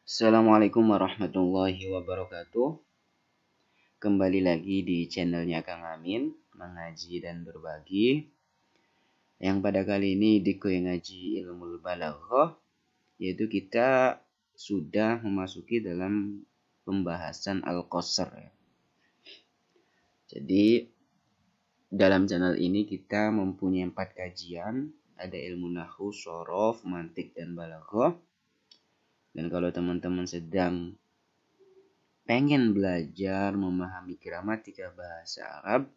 Assalamualaikum warahmatullahi wabarakatuh. Kembali lagi di channelnya Kang Amin, mengaji dan berbagi. Yang pada kali ini di Kuy Ngaji Ilmul Balaghah, yaitu kita sudah memasuki dalam pembahasan Al-Qasr. Jadi dalam channel ini kita mempunyai 4 kajian, ada ilmu nahwu, shorof, mantik, dan balaghah. Dan kalau teman-teman sedang pengen belajar memahami gramatika bahasa Arab,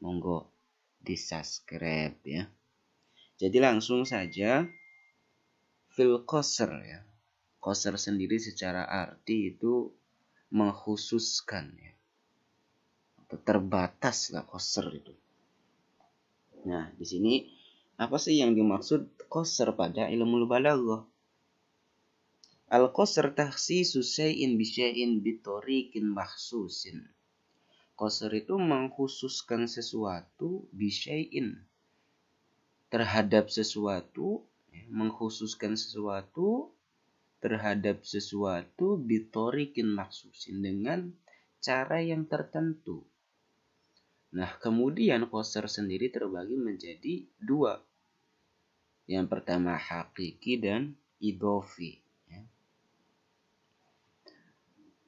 monggo di-subscribe ya. Jadi langsung saja fil qasr ya. Qasr sendiri secara arti itu mengkhususkan ya. Atau terbatas lah qasr itu. Nah, di sini apa sih yang dimaksud qasr pada ilmu balaghah? Al-qasr takhsisu syai'in bi syai'in bi tariqin makhsusin. Qasr itu mengkhususkan sesuatu bi syai'in, terhadap sesuatu, mengkhususkan sesuatu terhadap sesuatu bi tariqin makhsusin, dengan cara yang tertentu. Nah, kemudian qasr sendiri terbagi menjadi dua. Yang pertama hakiki dan idhofi.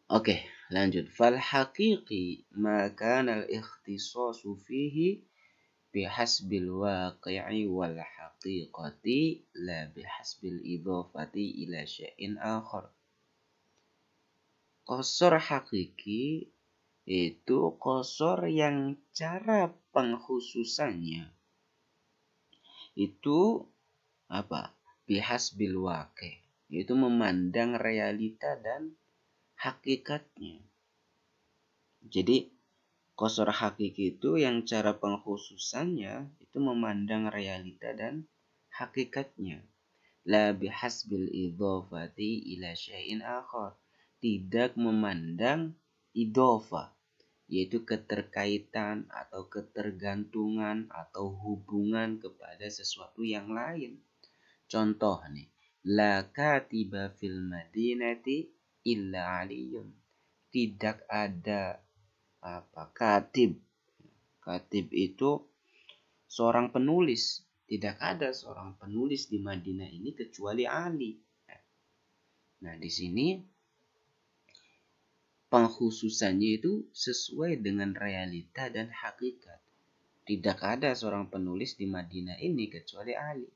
Oke, lanjut. Fal haqiqi ma kana al-ikhtisasu fihi bihasbil waqi'i wal haqiqati la bihasbil idhafati ila syai'in akhar. Qasr hakiki itu qasr yang cara pengkhususannya itu apa? Bihasbil waqi', yaitu memandang realita dan hakikatnya. Jadi qasr hakiki itu yang cara pengkhususannya itu memandang realita dan hakikatnya. La bihasbil idhafati ila syai'in akhar. Tidak memandang idhafah, yaitu keterkaitan atau ketergantungan atau hubungan kepada sesuatu yang lain. Contoh nih, la katiba fil madinati illa aliyun. Tidak ada katib. Katib itu seorang penulis. Tidak ada seorang penulis di Madinah ini kecuali Ali. Nah, di sini pengkhususannya itu sesuai dengan realita dan hakikat. Tidak ada seorang penulis di Madinah ini kecuali Ali.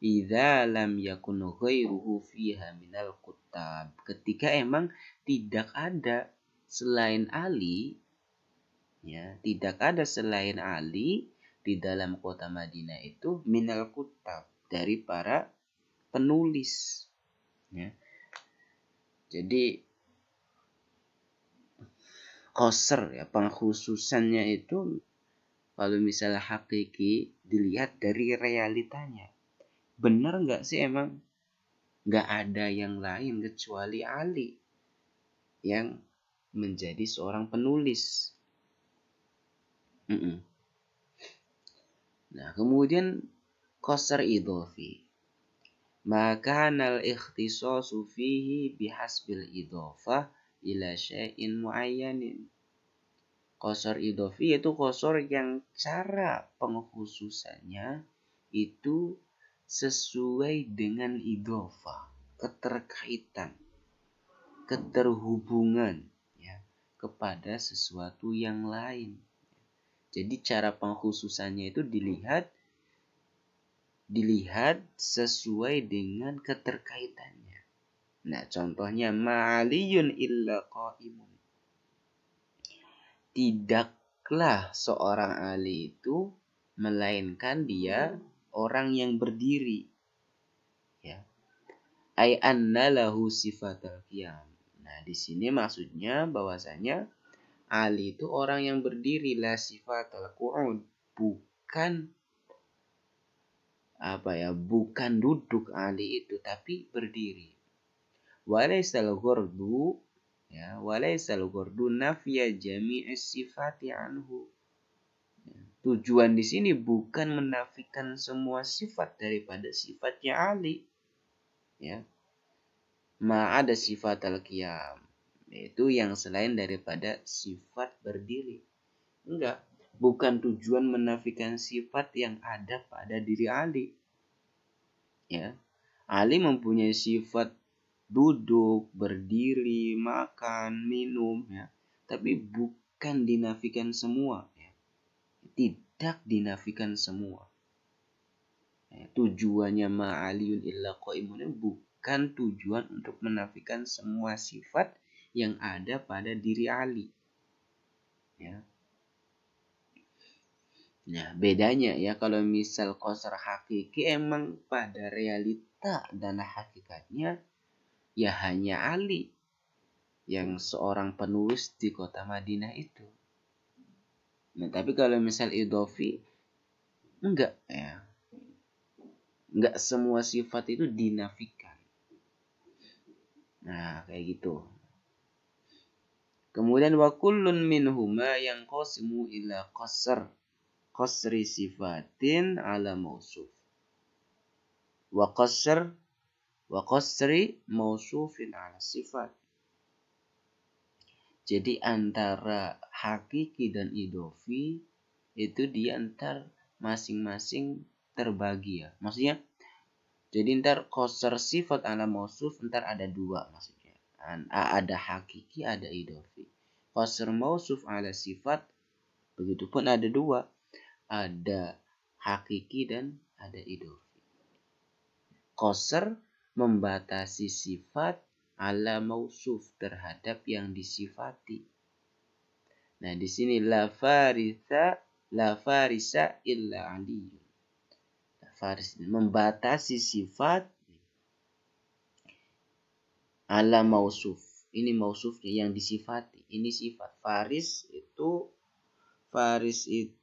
Idza lam yakun ghairuhu fiha minal kuttab. Ketika emang tidak ada selain Ali, ya, tidak ada selain Ali di dalam kota Madinah itu minal kuttab, dari para penulis, ya. Jadi qasr ya, pengkhususannya itu kalau misalnya hakiki dilihat dari realitanya. Benar nggak sih emang nggak ada yang lain kecuali Ali yang menjadi seorang penulis. Nah, kemudian qasr idhofi. Maka nal ikhtisasu fihi bihasbil idhofah ila syai'in muayyanin. Qasr idhofi yaitu qasr yang cara pengkhususannya itu sesuai dengan idhofah, keterkaitan, keterhubungan ya, kepada sesuatu yang lain. Jadi cara pengkhususannya itu dilihat sesuai dengan keterkaitannya. Nah, contohnya ma'aliyun illa qa'imun. Tidaklah seorang Ali itu melainkan dia orang yang berdiri. Ya. Ai anna lahu sifatal qiyam. Nah, di sini maksudnya bahwasanya Ali itu orang yang berdiri, la sifatal qu'ud, bukan bukan duduk Ali itu, tapi berdiri. Walaisal ghordu nafya jami'is sifati anhu. Tujuan di sini bukan menafikan semua sifat daripada sifatnya Ali, ya. ma'ada sifat al-qiyam, yaitu yang selain daripada sifat berdiri. Enggak, bukan tujuan menafikan sifat yang ada pada diri Ali. Ya, Ali mempunyai sifat duduk, berdiri, makan, minum, ya, tapi bukan dinafikan semua, ya. Tidak dinafikan semua. Ya, tujuannya ma'aliyun illa qaimun bukan tujuan untuk menafikan semua sifat yang ada pada diri Ali. Ya. Nah, bedanya ya, kalau misal qasar hakiki emang pada realita dan hakikatnya ya hanya Ali yang seorang penulis di kota Madinah itu. Nah, tapi kalau misal idhofi enggak, ya. Enggak semua sifat itu dinafikan. Nah, kayak gitu. Kemudian wa kullun minhuma yang qasimu ila qasri sifatin ala mausuf. Wa qasri mausufin ala sifat. Jadi antara hakiki dan idhofi itu di antar masing-masing terbagi, ya. Maksudnya jadi ntar qasr sifat ala mausuf ntar ada dua maksudnya. Ada hakiki, ada idhofi. Qasr mausuf ala sifat begitupun ada dua. Ada hakiki dan ada idhofi. Qasr membatasi sifat ala mausuf terhadap yang disifati. Nah, di sini la farisa illa aliyun. Faris membatasi sifat ala mausuf. Ini mausufnya yang disifati. Ini sifat. Faris itu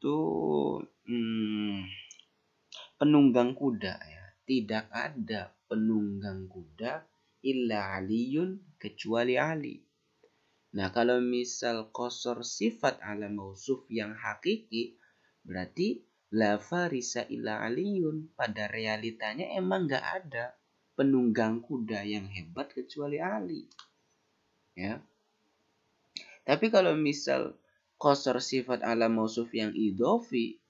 penunggang kuda, ya. Tidak ada penunggang kuda illa aliyun kecuali Ali. Nah, kalau misal qasar sifat ala mausuf yang hakiki, berarti la farisa illa aliyun. Pada realitanya emang gak ada penunggang kuda yang hebat kecuali Ali. Ya. Tapi kalau misal qasar sifat ala mausuf yang idhofi,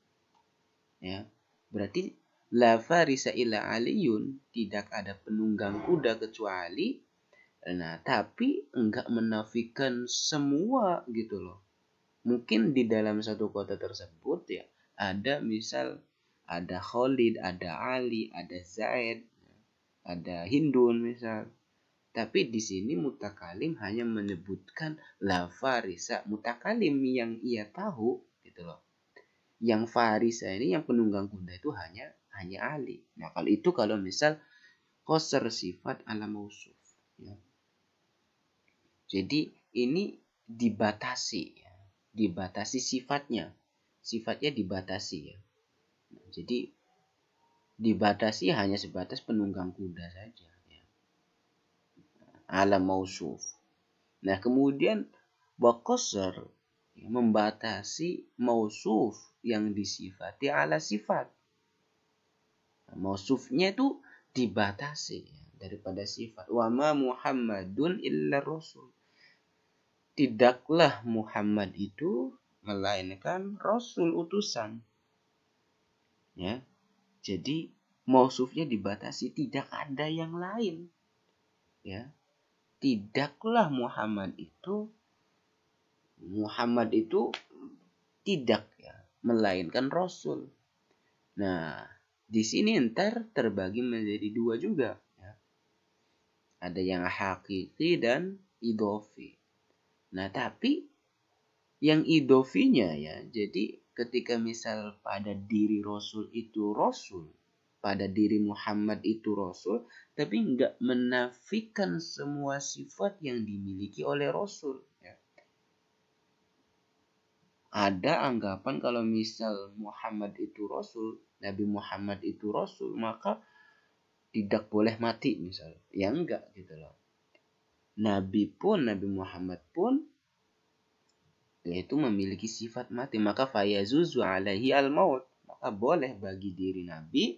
ya, berarti la farisa illa aliyun, tidak ada penunggang kuda kecuali. Nah, tapi enggak menafikan semua gitu loh. Mungkin di dalam satu kota tersebut ya ada misal ada Khalid, ada Ali, ada Zaid, ada Hindun misal. Tapi di sini mutakalim hanya menyebutkan la farisa, mutakalim yang ia tahu gitu loh. Yang farisa ini yang penunggang kuda itu hanya Ali. Nah, kalau misal qasar sifat ala mausuf, ya. Jadi ini dibatasi, ya. Dibatasi sifatnya. Sifatnya dibatasi, ya. Nah, jadi dibatasi hanya sebatas penunggang kuda saja, ya. Ala mausuf. Nah, kemudian qasar, ya, membatasi mausuf yang disifati ala sifat. Nah, mausufnya itu dibatasi, ya, daripada sifat. Wa ma Muhammadun illa rasul. Tidaklah Muhammad itu melainkan Rasul utusan. Ya. Jadi mausufnya dibatasi, tidak ada yang lain. Ya. Tidaklah Muhammad itu tidak, ya, melainkan Rasul. Nah, di sini ntar terbagi menjadi dua juga. Ya. Ada yang hakiki dan idhofi. Nah, tapi yang idhofinya, ya, jadi ketika misal pada diri Rasul itu Rasul, pada diri Muhammad itu Rasul, tapi enggak menafikan semua sifat yang dimiliki oleh Rasul. Ya. Ada anggapan kalau misal Muhammad itu Rasul, Nabi Muhammad itu Rasul, maka tidak boleh mati misal. Ya enggak gitu loh. Nabi Muhammad pun yaitu memiliki sifat mati, maka fayazuzu alaihi al-maut, maka boleh bagi diri Nabi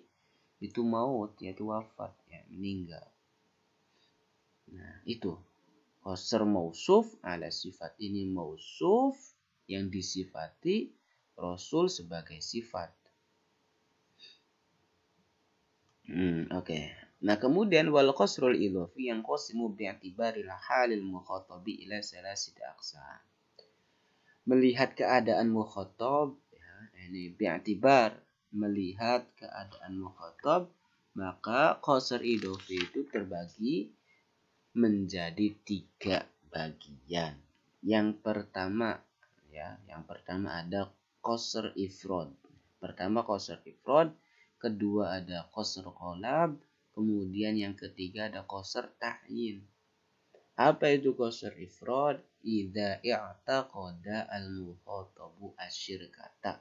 itu maut, yaitu wafat, ya, meninggal. Nah, itu. Qasr mausuf ala sifat. Ini mausuf yang disifati Rasul sebagai sifat. Oke. Nah, kemudian wal qasrul idhafi yang qasimu bi'atibaril halil mukhatabi ila salasati aqsam. Melihat keadaan mukhatab, ya, ini bi'atibar melihat keadaan mukhatab, maka qasr idhafi itu terbagi menjadi 3 bagian. Yang pertama ada qasr ifrad. Pertama qasr ifrad, kedua ada qasr qalab, kemudian yang ketiga ada qasr ta'yin. Apa itu qasr ifrad? Idza i'taqada al-mukhatabu asyirkata.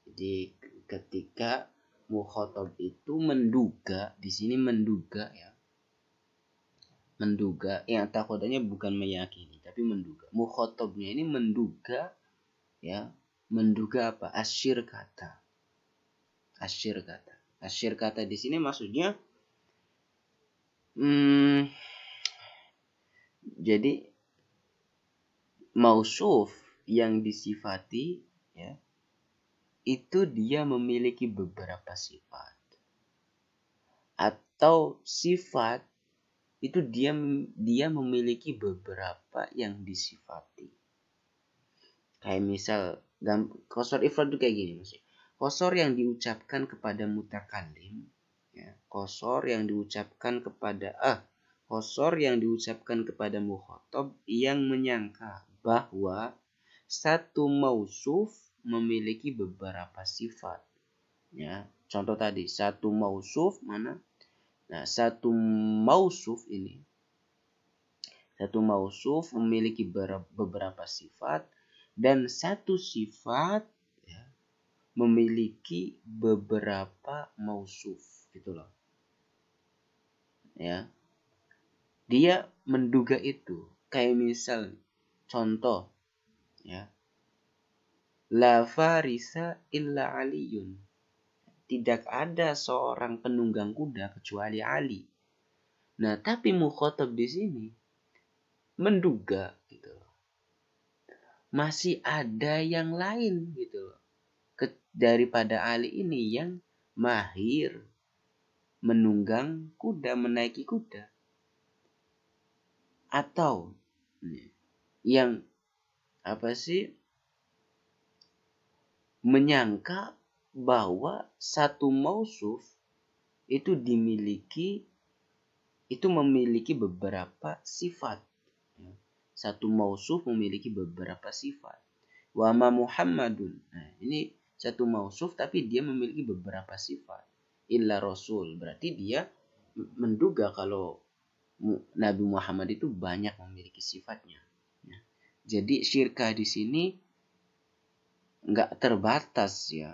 Jadi ketika mukhatab itu menduga, di sini menduga ya. Menduga, yang takodanya bukan meyakini tapi menduga. Mukhatabnya ini menduga ya, menduga apa? Asyirkata. Asyirkata di sini maksudnya jadi mausuf yang disifati ya, itu dia memiliki beberapa sifat. Atau sifat itu dia memiliki beberapa yang disifati. Kayak misal qasr ifrad itu kayak gini maksudnya. Qasr yang diucapkan kepada mutakalim ya, qasr yang diucapkan kepada qasr yang diucapkan kepada mukhatab yang menyangka bahwa satu mausuf memiliki beberapa sifat. Ya, contoh tadi satu mausuf mana? Nah, satu mausuf memiliki beberapa sifat dan satu sifat ya, memiliki beberapa mausuf gitu loh. Ya. Dia menduga itu. Kayak misal contoh ya. La farisa illa aliyun. Tidak ada seorang penunggang kuda kecuali Ali. Nah, tapi mukhatab di sini menduga gitu loh. Masih ada yang lain gitu loh. Daripada Ali ini yang mahir menunggang kuda, menaiki kuda. Atau yang menyangka bahwa satu mausuf itu memiliki beberapa sifat. Satu mausuf memiliki beberapa sifat. Wa ma Muhammadun. Nah, ini satu mausuf tapi dia memiliki beberapa sifat. Illa Rasul. Berarti dia menduga kalau Nabi Muhammad itu banyak memiliki sifatnya. Jadi syirkah di sini nggak terbatas ya,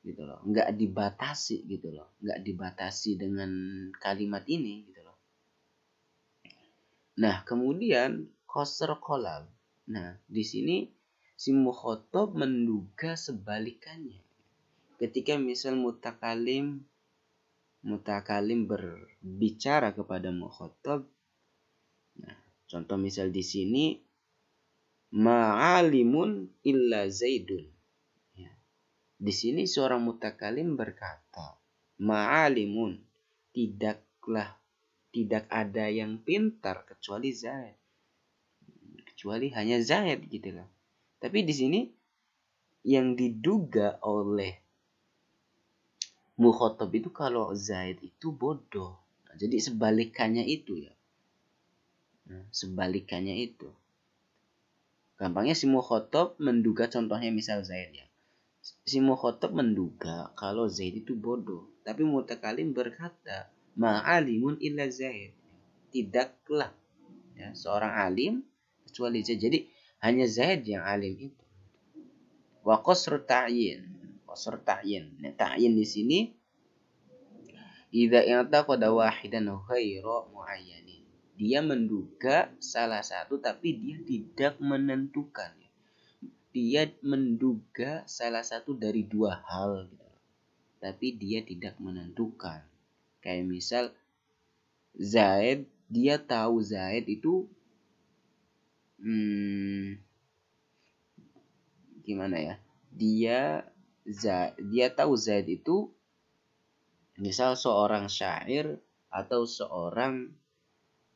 gitu loh, nggak dibatasi gitu loh, nggak dibatasi dengan kalimat ini gitu loh. Nah kemudian qasr qalab. Nah di sini si mukhatab menduga sebalikannya. Ketika misal mutakalim berbicara kepada mukhatab. Nah contoh misal di sini ma'alimun illa Zaidun. Di sini seorang mutakalim berkata, ma'alimun, tidak ada yang pintar kecuali Zaid. Kecuali hanya Zaid gitu loh. Tapi di sini yang diduga oleh mukhatab itu kalau Zaid itu bodoh. Nah, jadi sebalikannya itu ya. Sebalikannya itu. Gampangnya si mukhatab menduga, contohnya misal Zaid ya. Si mukhatab menduga kalau Zaid itu bodoh. Tapi mutakalim berkata, ma'alimun illa Zaid. Tidaklah ya, seorang alim kecuali Zaid. Jadi hanya Zaid yang alim itu. Wa qasr ta'yin. Qasr ta'yin. Nah, ta'yin di sini idza i'taqada wahidan ghairu muayyanin. Dia menduga salah satu tapi dia tidak menentukan. Dia menduga salah satu dari dua hal gitu. Tapi dia tidak menentukan. Kayak misal Zaid dia tahu Zaid itu gimana ya? Dia tahu Zaid itu misal seorang syair atau seorang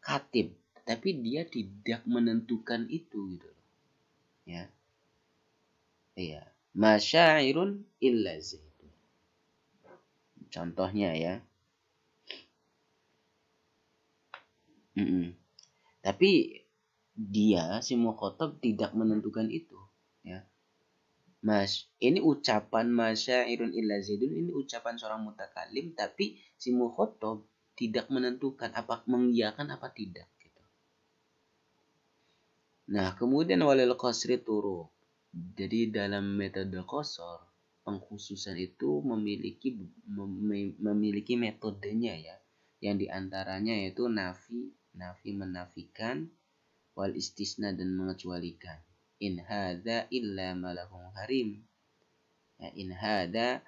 khatib, tapi dia tidak menentukan itu gitu. Ya. Iya. Masyairun illa Zaid. Contohnya ya. Tapi dia si mukhatab tidak menentukan itu, ya. Ini ucapan masyairun illa zaidun, ini ucapan seorang mutakalim, tapi si mukhatab tidak menentukan apa mengiyakan apa tidak gitu. Nah, kemudian walil qasri turuq. Jadi dalam metode qasar, pengkhususan itu memiliki metodenya ya. Yang diantaranya yaitu nafi menafikan, wal istisna dan mengecualikan. In hadza illa malakun harim. Ya, in hadza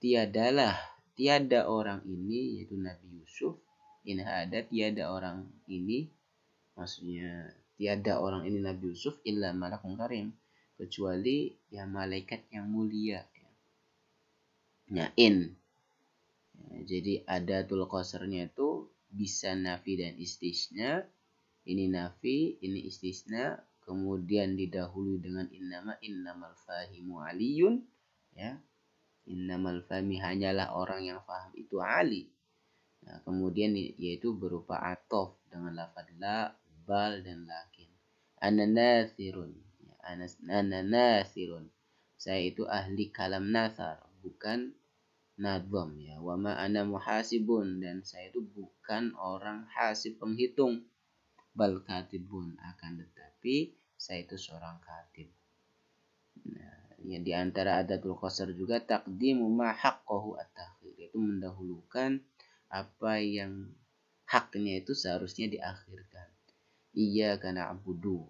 tiada orang ini, yaitu Nabi Yusuf. In hadza tiada orang ini, maksudnya tiada orang ini Nabi Yusuf illa malakun karim, kecuali ya malaikat yang mulia. Ya, in. Ya, jadi adatul qasarnya itu bisa nafi dan istisna. Ini nafi, ini istisna, kemudian didahului dengan innamal fahimu aliyun, ya. Innamal fahmi, hanyalah orang yang faham itu Ali. Nah, kemudian yaitu berupa atof dengan lafaz la, bal dan lakin. Ana nathirun. Ana nathirun. Saya itu ahli kalam nathar, bukan nadham ya. Wa ma ana muhasibun, dan saya itu bukan orang hasib penghitung. Bal katibun, akan tetapi saya itu seorang katib. Nah, yang diantara adatul qasar juga taqdimu ma haqqahu at-takhir, itu mendahulukan apa yang haknya itu seharusnya diakhirkan. Iyyaka na'budu,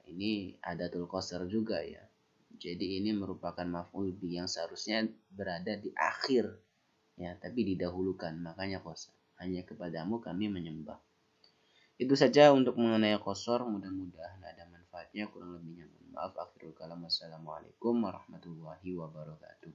ini adatul qasar juga ya. Jadi ini merupakan maf'ul bi yang seharusnya berada di akhir ya, tapi didahulukan, makanya qasar. Hanya kepadamu kami menyembah. Itu saja untuk mengenai qasar, mudah-mudahan ada manfaatnya, kurang lebihnya mohon maaf. Akhirul kalam, wassalamualaikum warahmatullahi wabarakatuh.